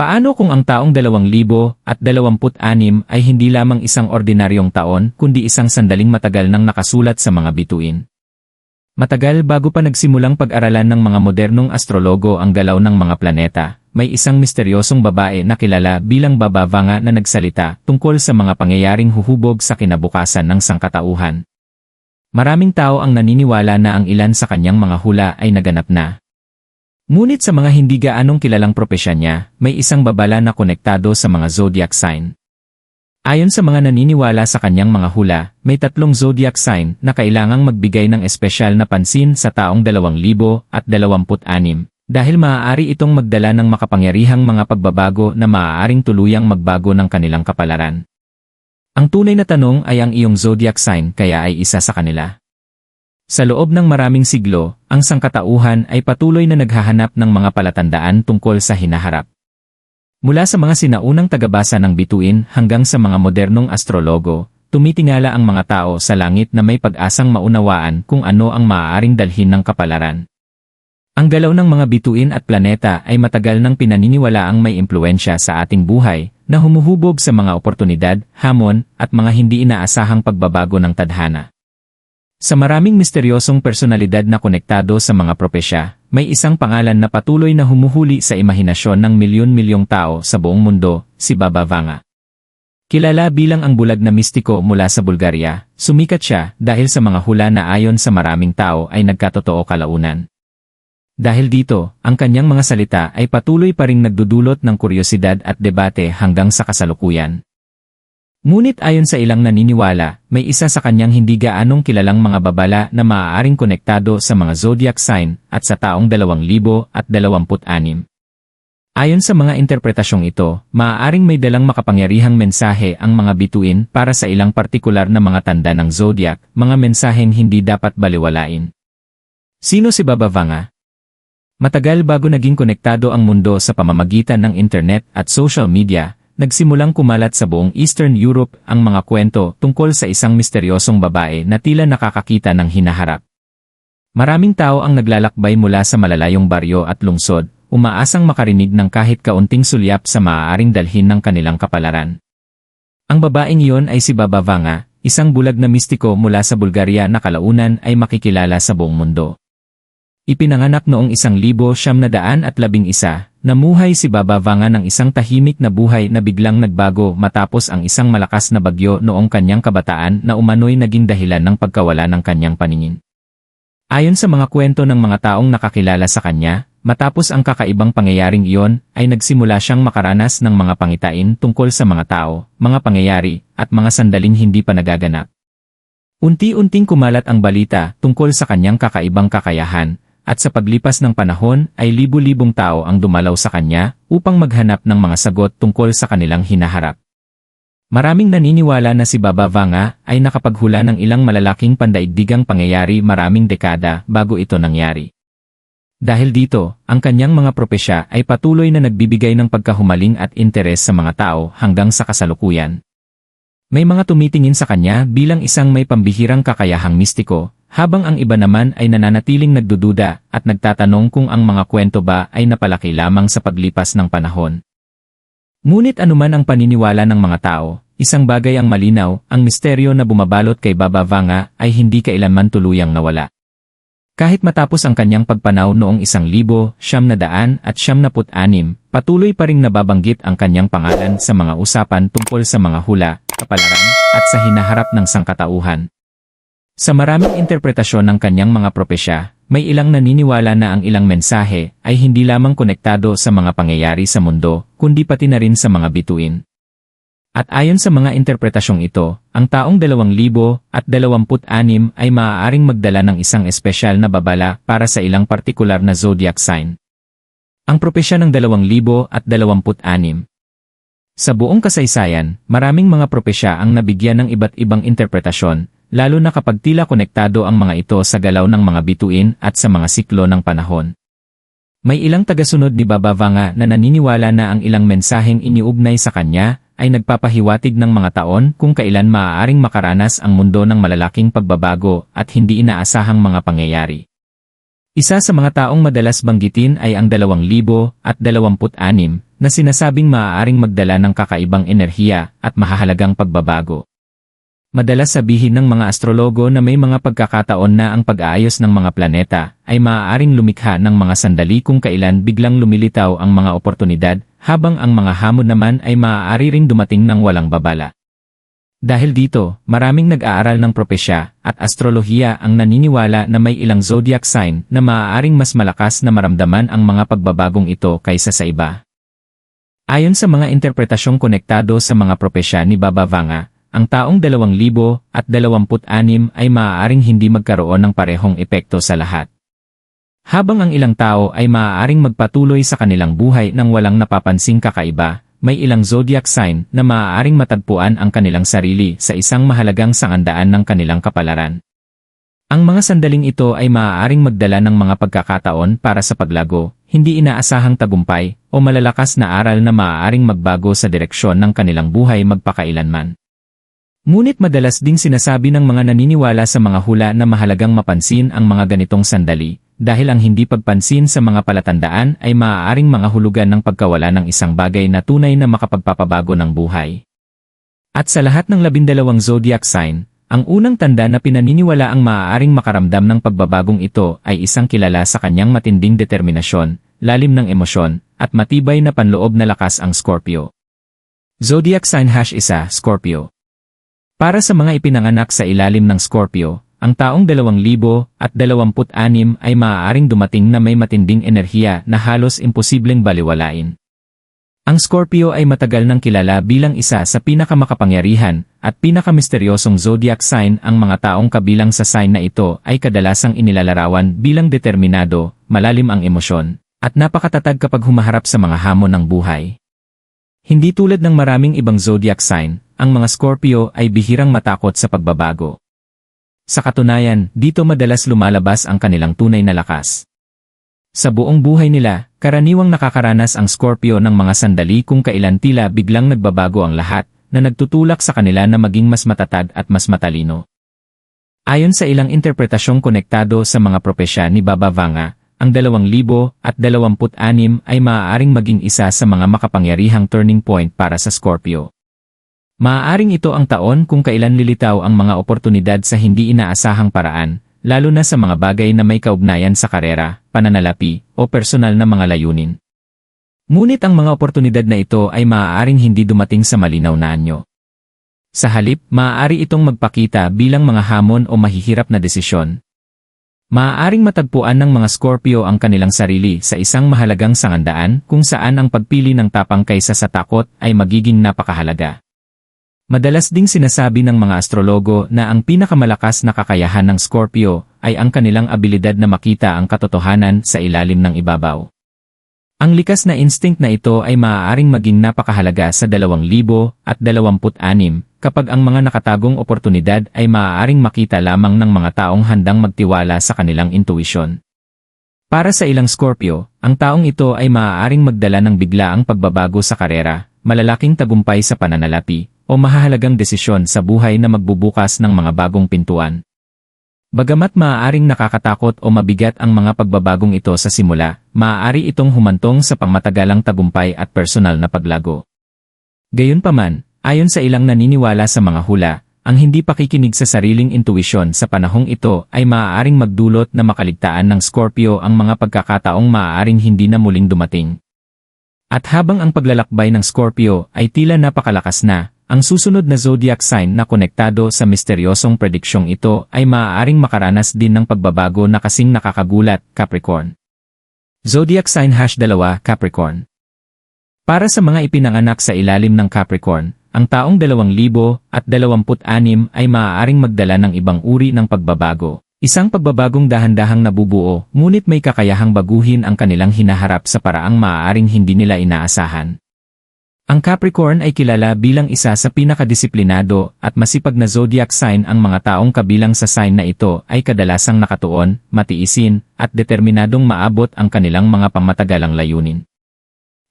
Paano kung ang taong 2026 ay hindi lamang isang ordinaryong taon kundi isang sandaling matagal nang nakasulat sa mga bituin? Matagal bago pa nagsimulang pag-aralan ng mga modernong astrologo ang galaw ng mga planeta, may isang misteryosong babae na kilala bilang Baba Vanga na nagsalita tungkol sa mga pangyayaring huhubog sa kinabukasan ng sangkatauhan. Maraming tao ang naniniwala na ang ilan sa kanyang mga hula ay naganap na. Ngunit sa mga hindi gaanong kilalang propesya niya, may isang babala na konektado sa mga zodiac sign. Ayon sa mga naniniwala sa kanyang mga hula, may 3 zodiac sign na kailangang magbigay ng espesyal na pansin sa taong 2026 dahil maaari itong magdala ng makapangyarihang mga pagbabago na maaaring tuluyang magbago ng kanilang kapalaran. Ang tunay na tanong ay ang iyong zodiac sign kaya ay isa sa kanila. Sa loob ng maraming siglo, ang sangkatauhan ay patuloy na naghahanap ng mga palatandaan tungkol sa hinaharap. Mula sa mga sinaunang tagabasa ng bituin hanggang sa mga modernong astrologo, tumitingala ang mga tao sa langit na may pag-asang maunawaan kung ano ang maaaring dalhin ng kapalaran. Ang galaw ng mga bituin at planeta ay matagal nang pinaniniwalaang may impluwensya sa ating buhay na humuhubog sa mga oportunidad, hamon, at mga hindi inaasahang pagbabago ng tadhana. Sa maraming misteryosong personalidad na konektado sa mga propesya, may isang pangalan na patuloy na humuhuli sa imahinasyon ng milyon-milyong tao sa buong mundo, si Baba Vanga. Kilala bilang ang bulag na mistiko mula sa Bulgaria, sumikat siya dahil sa mga hula na ayon sa maraming tao ay nagkatotoo kalaunan. Dahil dito, ang kanyang mga salita ay patuloy pa ring nagdudulot ng kuryosidad at debate hanggang sa kasalukuyan. Ngunit ayon sa ilang naniniwala, may isa sa kanyang hindi gaanong kilalang mga babala na maaaring konektado sa mga zodiac sign at sa taong 2026. Ayon sa mga interpretasyong ito, maaaring may dalang makapangyarihang mensahe ang mga bituin para sa ilang partikular na mga tanda ng zodiac, mga mensaheng hindi dapat balewalain. Sino si Baba Vanga? Matagal bago naging konektado ang mundo sa pamamagitan ng internet at social media, nagsimulang kumalat sa buong Eastern Europe ang mga kwento tungkol sa isang misteryosong babae na tila nakakakita ng hinaharap. Maraming tao ang naglalakbay mula sa malalayong baryo at lungsod, umaasang makarinig ng kahit kaunting sulyap sa maaaring dalhin ng kanilang kapalaran. Ang babaeng iyon ay si Baba Vanga, isang bulag na mistiko mula sa Bulgaria na kalaunan ay makikilala sa buong mundo. Ipinanganak noong 1911, namuhay si Baba Vanga ng isang tahimik na buhay na biglang nagbago matapos ang isang malakas na bagyo noong kanyang kabataan na umano'y naging dahilan ng pagkawala ng kanyang paningin. Ayon sa mga kwento ng mga taong nakakilala sa kanya, matapos ang kakaibang pangyayaring iyon, ay nagsimula siyang makaranas ng mga pangitain tungkol sa mga tao, mga pangyayari, at mga sandaling hindi pa nagaganap. Unti-unting kumalat ang balita tungkol sa kanyang kakaibang kakayahan, at sa paglipas ng panahon ay libu-libong tao ang dumalaw sa kanya upang maghanap ng mga sagot tungkol sa kanilang hinaharap. Maraming naniniwala na si Baba Vanga ay nakapaghula ng ilang malalaking pandaigdigang pangyayari maraming dekada bago ito nangyari. Dahil dito, ang kanyang mga propesya ay patuloy na nagbibigay ng pagkahumaling at interes sa mga tao hanggang sa kasalukuyan. May mga tumitingin sa kanya bilang isang may pambihirang kakayahang mistiko, habang ang iba naman ay nananatiling nagdududa at nagtatanong kung ang mga kwento ba ay napalaki lamang sa paglipas ng panahon. Ngunit anuman ang paniniwala ng mga tao, isang bagay ang malinaw, ang misteryo na bumabalot kay Baba Vanga ay hindi kailanman tuluyang nawala. Kahit matapos ang kanyang pagpanaw noong 1976, patuloy pa ring nababanggit ang kanyang pangalan sa mga usapan tungkol sa mga hula, kapalaran, at sa hinaharap ng sangkatauhan. Sa maraming interpretasyon ng kanyang mga propesya, may ilang naniniwala na ang ilang mensahe ay hindi lamang konektado sa mga pangyayari sa mundo, kundi pati na rin sa mga bituin. At ayon sa mga interpretasyong ito, ang taong 2026 ay maaaring magdala ng isang espesyal na babala para sa ilang partikular na zodiac sign. Ang propesya ng 2026. Sa buong kasaysayan, maraming mga propesya ang nabigyan ng iba't ibang interpretasyon, lalo na kapag tila konektado ang mga ito sa galaw ng mga bituin at sa mga siklo ng panahon. May ilang tagasunod ni Baba Vanga na naniniwala na ang ilang mensaheng iniugnay sa kanya ay nagpapahiwatig ng mga taon kung kailan maaaring makaranas ang mundo ng malalaking pagbabago at hindi inaasahang mga pangyayari. Isa sa mga taong madalas banggitin ay ang 2026 na sinasabing maaaring magdala ng kakaibang enerhiya at mahahalagang pagbabago. Madalas sabihin ng mga astrologo na may mga pagkakataon na ang pag-aayos ng mga planeta ay maaaring lumikha ng mga sandali kung kailan biglang lumilitaw ang mga oportunidad, habang ang mga hamon naman ay maaari ring dumating ng walang babala. Dahil dito, maraming nag-aaral ng propesya at astrolohiya ang naniniwala na may ilang zodiac sign na maaaring mas malakas na maramdaman ang mga pagbabagong ito kaysa sa iba. Ayon sa mga interpretasyong konektado sa mga propesya ni Baba Vanga, ang taong 2026 ay maaaring hindi magkaroon ng parehong epekto sa lahat. Habang ang ilang tao ay maaaring magpatuloy sa kanilang buhay nang walang napapansing kakaiba, may ilang zodiac sign na maaaring matagpuan ang kanilang sarili sa isang mahalagang sangandaan ng kanilang kapalaran. Ang mga sandaling ito ay maaaring magdala ng mga pagkakataon para sa paglago, hindi inaasahang tagumpay, o malalakas na aral na maaaring magbago sa direksyon ng kanilang buhay magpakailanman. Ngunit madalas ding sinasabi ng mga naniniwala sa mga hula na mahalagang mapansin ang mga ganitong sandali, dahil ang hindi pagpansin sa mga palatandaan ay maaaring mga hulugan ng pagkawala ng isang bagay na tunay na makapagpapabago ng buhay. At sa lahat ng 12 zodiac sign, ang unang tanda na pinaniniwala ang maaaring makaramdam ng pagbabagong ito ay isang kilala sa kanyang matinding determinasyon, lalim ng emosyon, at matibay na panloob na lakas ang Scorpio. Zodiac sign #1 Scorpio. Para sa mga ipinanganak sa ilalim ng Scorpio, ang taong 2026 ay maaaring dumating na may matinding enerhiya na halos imposibleng baliwalain. Ang Scorpio ay matagal nang kilala bilang isa sa pinakamakapangyarihan at pinakamisteryosong zodiac sign. Ang mga taong kabilang sa sign na ito ay kadalasang inilalarawan bilang determinado, malalim ang emosyon, at napakatatag kapag humaharap sa mga hamon ng buhay. Hindi tulad ng maraming ibang zodiac sign, ang mga Scorpio ay bihirang matakot sa pagbabago. Sa katunayan, dito madalas lumalabas ang kanilang tunay na lakas. Sa buong buhay nila, karaniwang nakakaranas ang Scorpio ng mga sandali kung kailan tila biglang nagbabago ang lahat, na nagtutulak sa kanila na maging mas matatag at mas matalino. Ayon sa ilang interpretasyong konektado sa mga propesya ni Baba Vanga, ang 2026 ay maaaring maging isa sa mga makapangyarihang turning point para sa Scorpio. Maaaring ito ang taon kung kailan lilitaw ang mga oportunidad sa hindi inaasahang paraan, lalo na sa mga bagay na may kaugnayan sa karera, pananalapi, o personal na mga layunin. Ngunit ang mga oportunidad na ito ay maaaring hindi dumating sa malinaw na anyo. Sa halip, maaari itong magpakita bilang mga hamon o mahihirap na desisyon. Maaaring matagpuan ng mga Scorpio ang kanilang sarili sa isang mahalagang sangandaan kung saan ang pagpili ng tapang kaysa sa takot ay magiging napakahalaga. Madalas ding sinasabi ng mga astrologo na ang pinakamalakas na kakayahan ng Scorpio ay ang kanilang abilidad na makita ang katotohanan sa ilalim ng ibabaw. Ang likas na instinct na ito ay maaaring maging napakahalaga sa 2026 kapag ang mga nakatagong oportunidad ay maaaring makita lamang ng mga taong handang magtiwala sa kanilang intuisyon. Para sa ilang Scorpio, ang taong ito ay maaaring magdala ng biglaang pagbabago sa karera, malalaking tagumpay sa pananalapi, o mahahalagang desisyon sa buhay na magbubukas ng mga bagong pintuan. Bagamat maaaring nakakatakot o mabigat ang mga pagbabagong ito sa simula, maaari itong humantong sa pangmatagalang tagumpay at personal na paglago. Gayunpaman, ayon sa ilang naniniwala sa mga hula, ang hindi pakikinig sa sariling intuisyon sa panahong ito ay maaaring magdulot na makaligtaan ng Scorpio ang mga pagkakataong maaaring hindi na muling dumating. At habang ang paglalakbay ng Scorpio ay tila napakalakas na, ang susunod na zodiac sign na konektado sa misteryosong prediksyong ito ay maaaring makaranas din ng pagbabago na kasing nakakagulat, Capricorn. Zodiac sign #2 Capricorn. Para sa mga ipinanganak sa ilalim ng Capricorn, ang taong 2026 ay maaaring magdala ng ibang uri ng pagbabago. Isang pagbabagong dahan-dahang nabubuo, ngunit may kakayahang baguhin ang kanilang hinaharap sa paraang maaaring hindi nila inaasahan. Ang Capricorn ay kilala bilang isa sa pinakadisiplinado at masipag na zodiac sign. Ang mga taong kabilang sa sign na ito ay kadalasang nakatuon, matiisin, at determinadong maabot ang kanilang mga pangmatagalang layunin.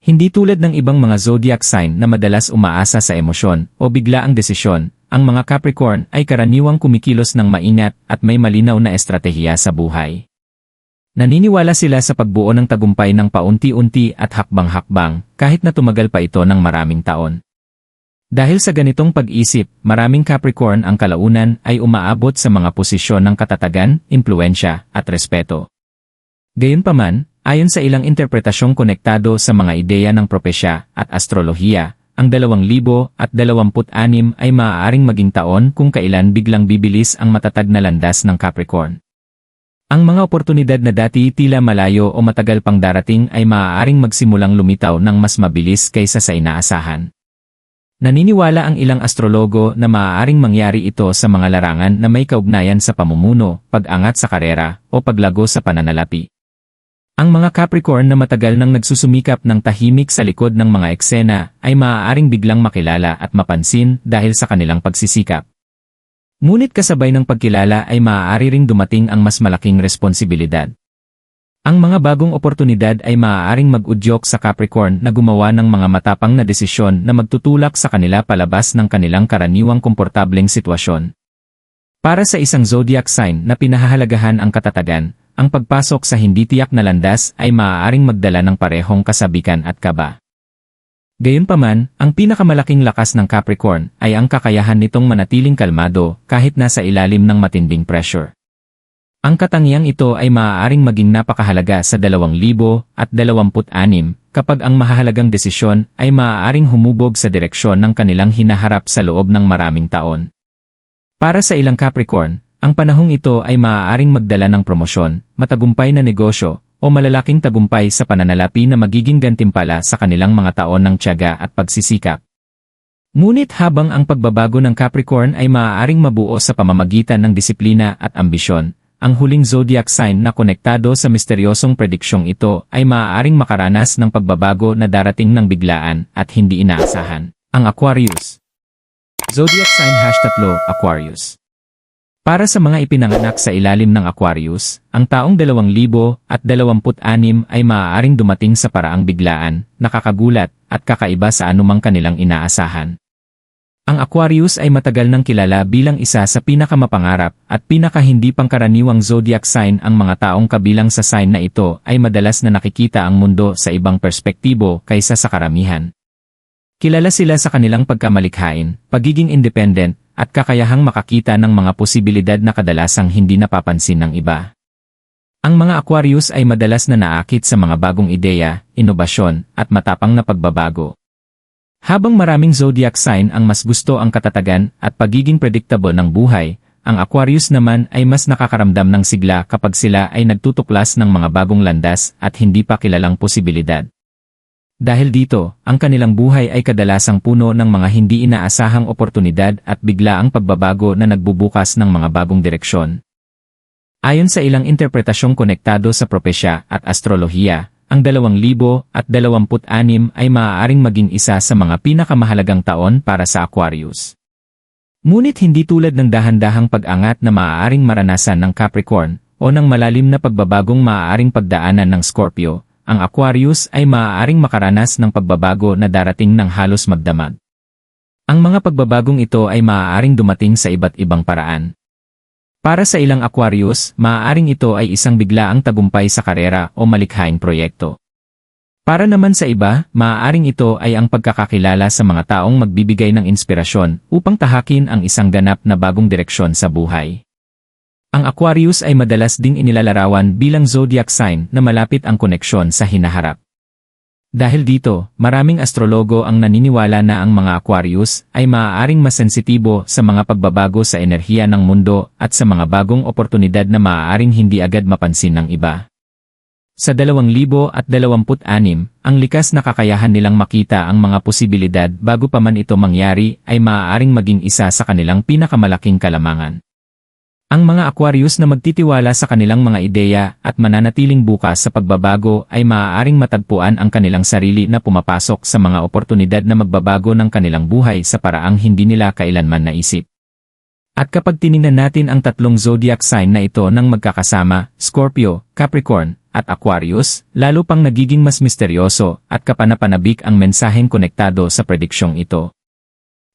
Hindi tulad ng ibang mga zodiac sign na madalas umaasa sa emosyon o biglaang desisyon, ang mga Capricorn ay karaniwang kumikilos ng maingat at may malinaw na estratehiya sa buhay. Naniniwala sila sa pagbuo ng tagumpay ng paunti-unti at hakbang-hakbang kahit na tumagal pa ito ng maraming taon. Dahil sa ganitong pag-isip, maraming Capricorn ang kalaunan ay umaabot sa mga posisyon ng katatagan, impluensya, at respeto. Gayunpaman, ayon sa ilang interpretasyong konektado sa mga ideya ng propesya at astrolohiya, ang 2026 ay maaaring maging taon kung kailan biglang bibilis ang matatag na landas ng Capricorn. Ang mga oportunidad na dati tila malayo o matagal pang darating ay maaaring magsimulang lumitaw ng mas mabilis kaysa sa inaasahan. Naniniwala ang ilang astrologo na maaaring mangyari ito sa mga larangan na may kaugnayan sa pamumuno, pag-angat sa karera, o paglago sa pananalapi. Ang mga Capricorn na matagal nang nagsusumikap ng tahimik sa likod ng mga eksena ay maaaring biglang makilala at mapansin dahil sa kanilang pagsisikap. Ngunit kasabay ng pagkilala ay maaari ring dumating ang mas malaking responsibilidad. Ang mga bagong oportunidad ay maaaring mag-udyok sa Capricorn na gumawa ng mga matapang na desisyon na magtutulak sa kanila palabas ng kanilang karaniwang komportableng sitwasyon. Para sa isang zodiac sign na pinahahalagahan ang katatagan, ang pagpasok sa hindi tiyak na landas ay maaaring magdala ng parehong kasabikan at kaba. Gayunpaman, ang pinakamalaking lakas ng Capricorn ay ang kakayahan nitong manatiling kalmado kahit nasa ilalim ng matinding pressure. Ang katangiang ito ay maaaring maging napakahalaga sa 2026 kapag ang mahahalagang desisyon ay maaaring humubog sa direksyon ng kanilang hinaharap sa loob ng maraming taon. Para sa ilang Capricorn, ang panahong ito ay maaaring magdala ng promosyon, matagumpay na negosyo, o malalaking tagumpay sa pananalapi na magiging gantimpala sa kanilang mga taon ng tiyaga at pagsisikap. Ngunit habang ang pagbabago ng Capricorn ay maaaring mabuo sa pamamagitan ng disiplina at ambisyon, ang huling zodiac sign na konektado sa misteryosong prediksyong ito ay maaaring makaranas ng pagbabago na darating ng biglaan at hindi inaasahan. Ang Aquarius. Zodiac sign #3 Aquarius. Para sa mga ipinanganak sa ilalim ng Aquarius, ang taong 2026 ay maaaring dumating sa paraang biglaan, nakakagulat, at kakaiba sa anumang kanilang inaasahan. Ang Aquarius ay matagal nang kilala bilang isa sa pinakamapangarap at pinakahindi pangkaraniwang zodiac sign. Ang mga taong kabilang sa sign na ito ay madalas na nakikita ang mundo sa ibang perspektibo kaysa sa karamihan. Kilala sila sa kanilang pagkamalikhain, pagiging independent, at kakayahang makakita ng mga posibilidad na kadalasang hindi napapansin ng iba. Ang mga Aquarius ay madalas na naakit sa mga bagong ideya, inobasyon, at matapang na pagbabago. Habang maraming zodiac sign ang mas gusto ang katatagan at pagiging predictable ng buhay, ang Aquarius naman ay mas nakakaramdam ng sigla kapag sila ay nagtutuklas ng mga bagong landas at hindi pa kilalang posibilidad. Dahil dito, ang kanilang buhay ay kadalasang puno ng mga hindi inaasahang oportunidad at biglaang pagbabago na nagbubukas ng mga bagong direksyon. Ayon sa ilang interpretasyong konektado sa propesya at astrolohiya, ang 2026 ay maaaring maging isa sa mga pinakamahalagang taon para sa Aquarius. Ngunit hindi tulad ng dahan-dahang pag-angat na maaaring maranasan ng Capricorn o ng malalim na pagbabagong maaaring pagdaanan ng Scorpio, ang Aquarius ay maaaring makaranas ng pagbabago na darating ng halos magdamag. Ang mga pagbabagong ito ay maaaring dumating sa iba't ibang paraan. Para sa ilang Aquarius, maaaring ito ay isang biglaang tagumpay sa karera o malikhaing proyekto. Para naman sa iba, maaaring ito ay ang pagkakakilala sa mga taong magbibigay ng inspirasyon upang tahakin ang isang ganap na bagong direksyon sa buhay. Ang Aquarius ay madalas ding inilalarawan bilang zodiac sign na malapit ang koneksyon sa hinaharap. Dahil dito, maraming astrologo ang naniniwala na ang mga Aquarius ay maaaring mas sensitibo sa mga pagbabago sa enerhiya ng mundo at sa mga bagong oportunidad na maaaring hindi agad mapansin ng iba. Sa 2026, ang likas na kakayahan nilang makita ang mga posibilidad bago pa man ito mangyari ay maaaring maging isa sa kanilang pinakamalaking kalamangan. Ang mga Aquarius na magtitiwala sa kanilang mga ideya at mananatiling bukas sa pagbabago ay maaaring matagpuan ang kanilang sarili na pumapasok sa mga oportunidad na magbabago ng kanilang buhay sa paraang hindi nila kailanman naisip. At kapag tiningnan natin ang tatlong zodiac sign na ito ng magkakasama, Scorpio, Capricorn, at Aquarius, lalo pang nagiging mas misteryoso at kapanapanabik ang mensaheng konektado sa prediksyong ito.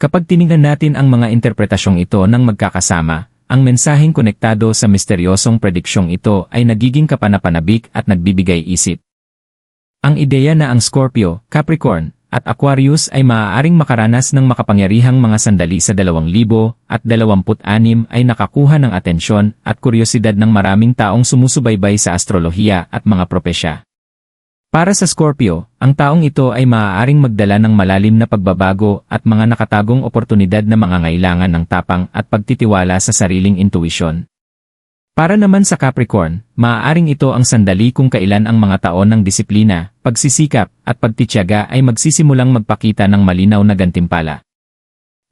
Kapag tiningnan natin ang mga interpretasyong ito ng magkakasama, ang mensaheng konektado sa misteryosong prediksyong ito ay nagiging kapanapanabik at nagbibigay isip. Ang ideya na ang Scorpio, Capricorn, at Aquarius ay maaaring makaranas ng makapangyarihang mga sandali sa 2026 ay nakakuha ng atensyon at kuryosidad ng maraming taong sumusubaybay sa astrolohiya at mga propesya. Para sa Scorpio, ang taong ito ay maaaring magdala ng malalim na pagbabago at mga nakatagong oportunidad na mangangailangan ng tapang at pagtitiwala sa sariling intuisyon. Para naman sa Capricorn, maaaring ito ang sandali kung kailan ang mga taon ng disiplina, pagsisikap, at pagtitiyaga ay magsisimulang magpakita ng malinaw na gantimpala.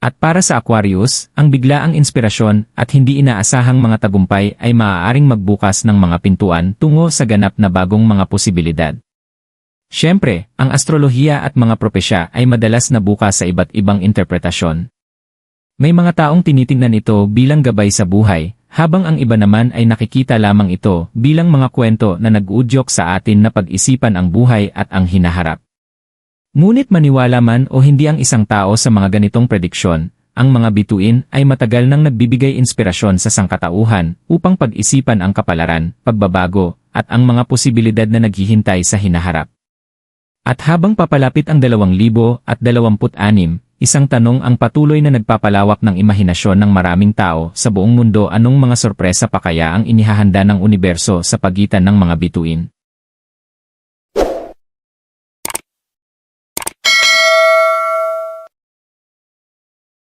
At para sa Aquarius, ang biglaang inspirasyon at hindi inaasahang mga tagumpay ay maaaring magbukas ng mga pintuan tungo sa ganap na bagong mga posibilidad. Siyempre, ang astrolohiya at mga propesya ay madalas nabukas sa iba't ibang interpretasyon. May mga taong tinitingnan ito bilang gabay sa buhay, habang ang iba naman ay nakikita lamang ito bilang mga kwento na nag-uudyok sa atin na pag-isipan ang buhay at ang hinaharap. Ngunit maniwala man o hindi ang isang tao sa mga ganitong prediksyon, ang mga bituin ay matagal nang nagbibigay inspirasyon sa sangkatauhan upang pag-isipan ang kapalaran, pagbabago, at ang mga posibilidad na naghihintay sa hinaharap. At habang papalapit ang 2026, isang tanong ang patuloy na nagpapalawak ng imahinasyon ng maraming tao sa buong mundo: anong mga sorpresa pa kaya ang inihahanda ng universo sa pagitan ng mga bituin?